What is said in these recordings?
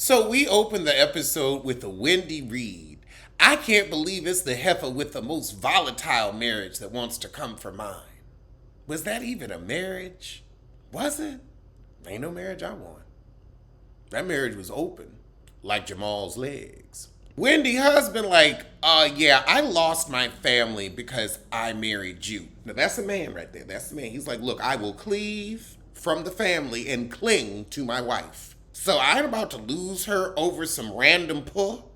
So we open the episode with a Wendy Reed. I can't believe it's the heifer with the most volatile marriage that wants to come for mine. Was that even a marriage? Was it? Ain't no marriage I want. That marriage was open, like Jamal's legs. Wendy husband yeah, I lost my family because I married you. Now that's a man right there. That's the man. He's like, look, I will cleave from the family and cling to my wife. So I'm about to lose her over some random pull.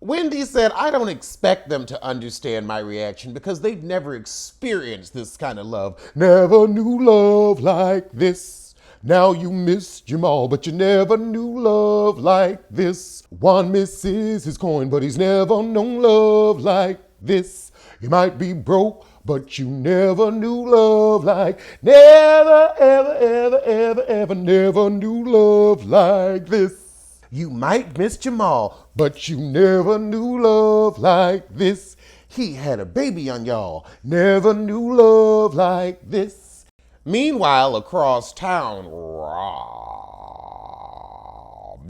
Wendy said, I don't expect them to understand my reaction because they've never experienced this kind of love. Never knew love like this. Now you miss Jamal, but you never knew love like this. One misses his coin, but he's never known love like this. You might be broke, but you never knew love like. Never, ever, ever, ever, ever, never knew love like this. You might miss Jamal, but you never knew love like this. He had a baby on y'all, never knew love like this. Meanwhile, across town, Rob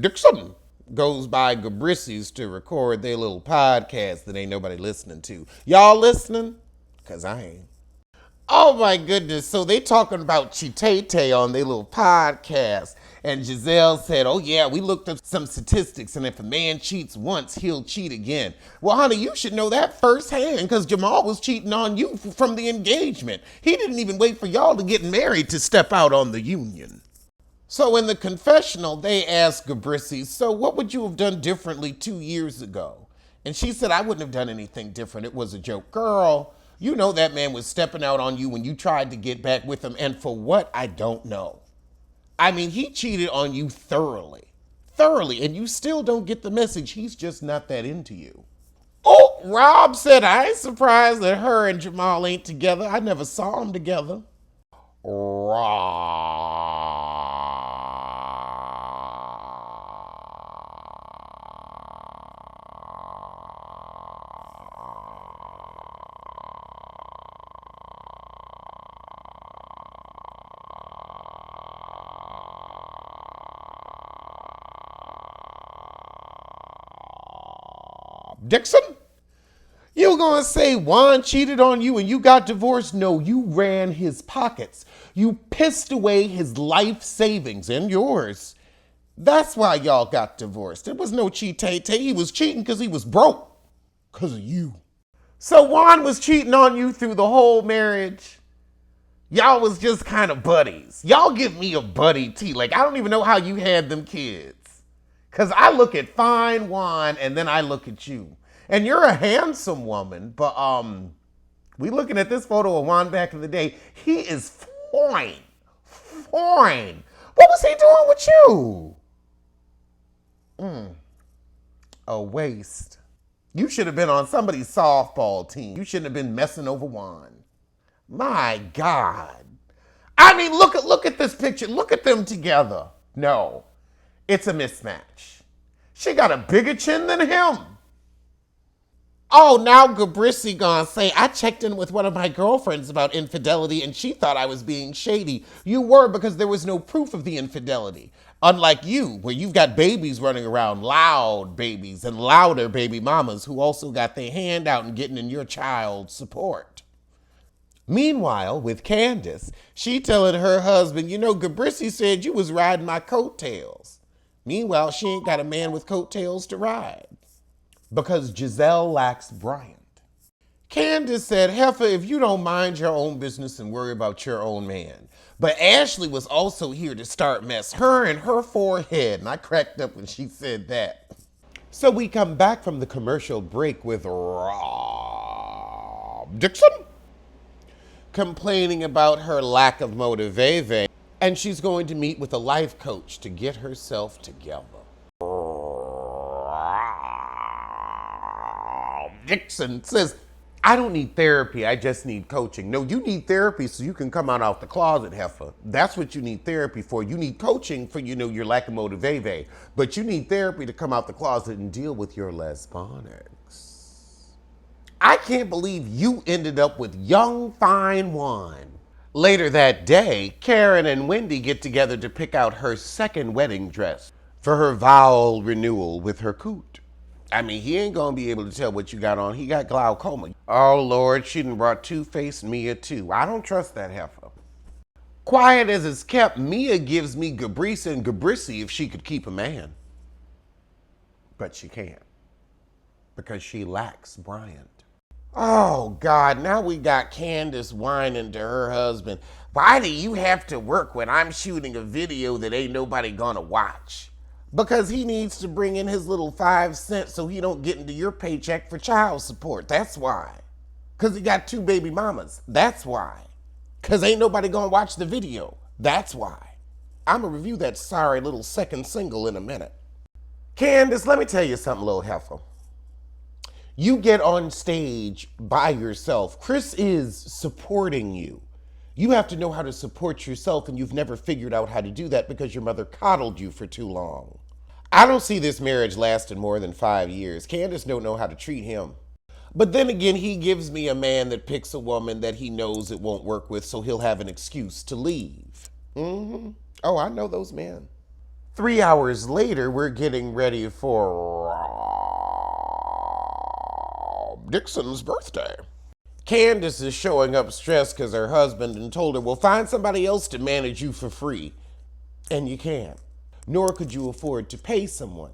Dixon goes by Gabrissi's to record their little podcast that ain't nobody listening to. Y'all listening? Because I ain't. Oh my goodness. So they talking about Chitete on their little podcast. And Giselle said, oh yeah, we looked up some statistics, and if a man cheats once, he'll cheat again. Well, honey, you should know that firsthand because Jamal was cheating on you from the engagement. He didn't even wait for y'all to get married to step out on the union. So in the confessional, they asked Gabrissi, so what would you have done differently 2 years ago? And she said, I wouldn't have done anything different. It was a joke. Girl, you know that man was stepping out on you when you tried to get back with him, and for what, I don't know. I mean, he cheated on you thoroughly, and you still don't get the message. He's just not that into you. Oh, Rob said, I ain't surprised that her and Jamal ain't together. I never saw them together. Dixon? You gonna say Juan cheated on you and you got divorced? No, you ran his pockets. You pissed away his life savings and yours. That's why y'all got divorced. It was no cheat-tay-tay. He was cheating because he was broke. Because of you. So Juan was cheating on you through the whole marriage? Y'all was just kind of buddies. Y'all give me a buddy tea. Like, I don't even know how you had them kids. Because I look at fine Juan and then I look at you. And you're a handsome woman, but we looking at this photo of Juan back in the day. He is fine. Fine. What was he doing with you? A waste. You should have been on somebody's softball team. You shouldn't have been messing over Juan. My God. I mean, look at this picture. Look at them together. No, it's a mismatch. She got a bigger chin than him. Oh, now Gabrissi gonna say, I checked in with one of my girlfriends about infidelity and she thought I was being shady. You were, because there was no proof of the infidelity. Unlike you, where you've got babies running around, loud babies and louder baby mamas who also got their hand out and getting in your child's support. Meanwhile, with Candace, she telling her husband, you know, Gabrissi said you was riding my coattails. Meanwhile, she ain't got a man with coattails to ride. Because Giselle lacks Bryant. Candace said, Heifer, if you don't mind your own business and worry about your own man. But Ashley was also here to start mess. Her and her forehead. And I cracked up when she said that. So we come back from the commercial break with Rob Dixon complaining about her lack of motivation. And she's going to meet with a life coach to get herself together. Dixon says, I don't need therapy, I just need coaching. No, you need therapy so you can come out the closet, Heifer. That's what you need therapy for. You need coaching for, your lack of motivation. But you need therapy to come out the closet and deal with your lesbonics. I can't believe you ended up with young, fine Juan. Later that day, Karen and Wendy get together to pick out her second wedding dress. for her vow renewal with her coot. I mean, he ain't gonna be able to tell what you got on. He got glaucoma. Oh Lord, she done brought Two-Faced Mia too. I don't trust that heifer. Quiet as it's kept, Mia gives me Gabrice and Gabrissy if she could keep a man. But she can't. Because she lacks Bryant. Oh God, now we got Candace whining to her husband. Why do you have to work when I'm shooting a video that ain't nobody gonna watch? Because he needs to bring in his little 5 cents so he don't get into your paycheck for child support. That's why. Because he got 2 baby mamas. That's why. Because ain't nobody gonna watch the video. That's why. I'm gonna review that sorry little second single in a minute. Candace, let me tell you something, little heifer. You get on stage by yourself. Chris is supporting you. You have to know how to support yourself, and you've never figured out how to do that because your mother coddled you for too long. I don't see this marriage lasting more than 5 years. Candace don't know how to treat him. But then again, he gives me a man that picks a woman that he knows it won't work with, so he'll have an excuse to leave. Oh, I know those men. 3 hours later, we're getting ready for Dixon's birthday. Candace is showing up stressed because her husband and told her, well, find somebody else to manage you for free. And you can't. Nor could you afford to pay someone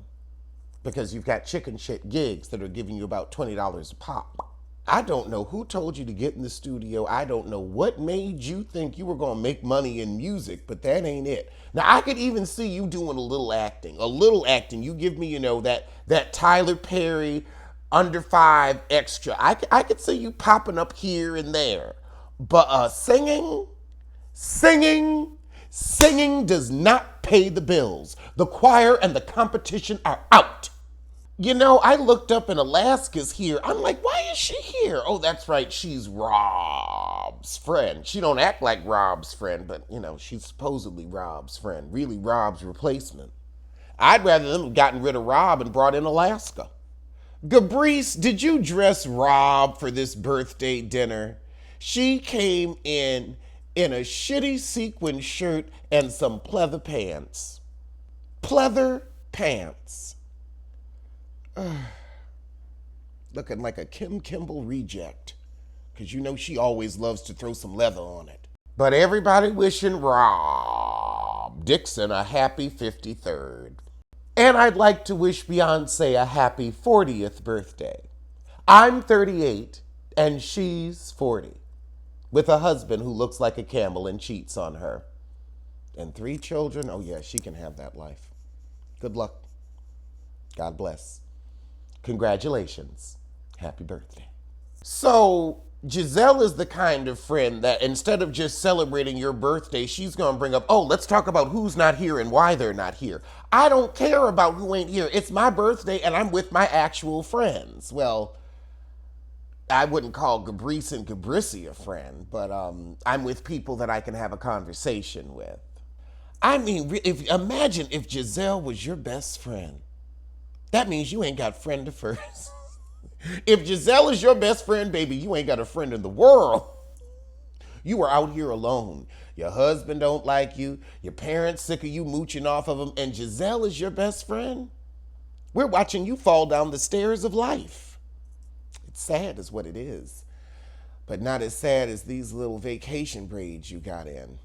because you've got chicken shit gigs that are giving you about $20 a pop. I don't know who told you to get in the studio. I don't know what made you think you were going to make money in music, but that ain't it. Now, I could even see you doing a little acting. A little acting. You give me, that Tyler Perry under 5 extra. I could see you popping up here and there. But singing does not pay the bills. The choir and the competition are out. I looked up and Alaska's here. I'm like, why is she here? Oh, that's right. She's Rob's friend. She don't act like Rob's friend, but, she's supposedly Rob's friend. Really Rob's replacement. I'd rather them have gotten rid of Rob and brought in Alaska. Gabrice, did you dress Rob for this birthday dinner? She came in a shitty sequin shirt and some pleather pants. Pleather pants. Looking like a Kim Kimble reject. Because she always loves to throw some leather on it. But everybody wishing Rob Dixon a happy 53rd. And I'd like to wish Beyonce a happy 40th birthday. I'm 38 and she's 40. With a husband who looks like a camel and cheats on her. And 3 children. Oh yeah, she can have that life. Good luck. God bless. Congratulations. Happy birthday. So, Giselle is the kind of friend that instead of just celebrating your birthday, she's going to bring up, oh, let's talk about who's not here and why they're not here. I don't care about who ain't here. It's my birthday and I'm with my actual friends. Well, I wouldn't call Gabrice and Gabrissy a friend, but I'm with people that I can have a conversation with. I mean, imagine if Giselle was your best friend. That means you ain't got friend to first. If Giselle is your best friend, baby, you ain't got a friend in the world. You are out here alone. Your husband don't like you. Your parents sick of you mooching off of him. And Giselle is your best friend? We're watching you fall down the stairs of life. It's sad is what it is. But not as sad as these little vacation braids you got in.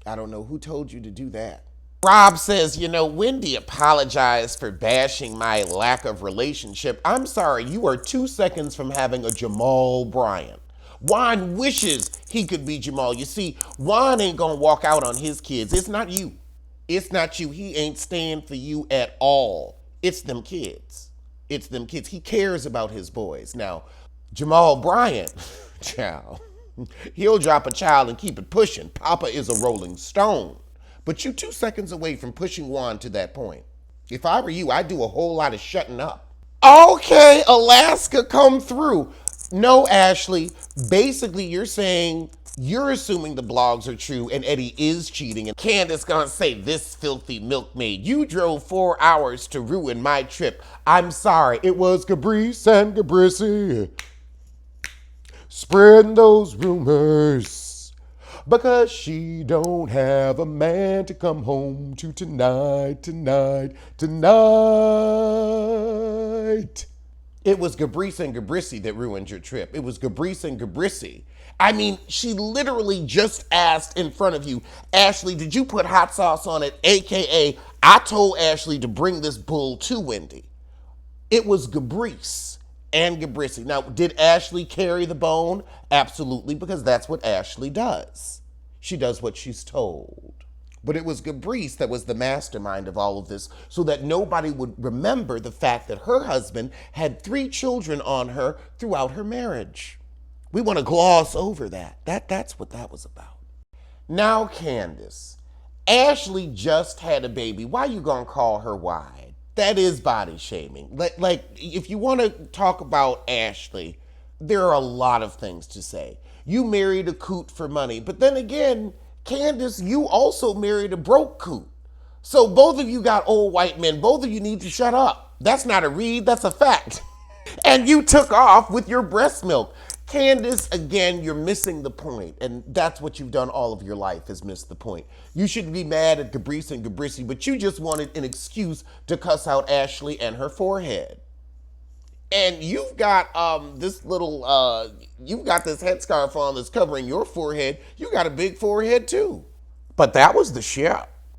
I don't know who told you to do that. Rob says, Wendy apologized for bashing my lack of relationship. I'm sorry, you are 2 seconds from having a Jamal Bryant. Juan wishes he could be Jamal. You see, Juan ain't gonna walk out on his kids. It's not you. It's not you. He ain't staying for you at all. It's them kids. It's them kids. He cares about his boys. Now, Jamal Bryant, child, he'll drop a child and keep it pushing. Papa is a rolling stone. But you 2 seconds away from pushing Juan to that point. If I were you, I'd do a whole lot of shutting up. Okay, Alaska, come through. No, Ashley, basically you're saying you're assuming the blogs are true and Eddie is cheating. And Candace gonna say, this filthy milkmaid, you drove 4 hours to ruin my trip. I'm sorry, it was Gabrice and Gabrissy spreading those rumors because she don't have a man to come home to tonight, tonight, tonight. It was Gabrice and Gabrissy that ruined your trip. It was Gabrice and Gabrissy. I mean, she literally just asked in front of you, Ashley, did you put hot sauce on it? AKA, I told Ashley to bring this bull to Wendy. It was Gabrice and Gabrissy. Now, did Ashley carry the bone? Absolutely, because that's what Ashley does. She does what she's told. But it was Gabrice that was the mastermind of all of this so that nobody would remember the fact that her husband had 3 children on her throughout her marriage. We want to gloss over that. That's what that was about. Now, Candace, Ashley just had a baby. Why you gonna call her wide? That is body shaming. Like if you want to talk about Ashley, there are a lot of things to say. You married a coot for money, but then again, Candace, you also married a broke coot. So both of you got old white men. Both of you need to shut up. That's not a read, that's a fact. And you took off with your breast milk. Candace, again, you're missing the point, and that's what you've done all of your life is miss the point. You shouldn't be mad at Gabrice and Gabrissy, but you just wanted an excuse to cuss out Ashley and her forehead. And you've got this little you've got this headscarf on that's covering your forehead. You got a big forehead too. But that was the ship.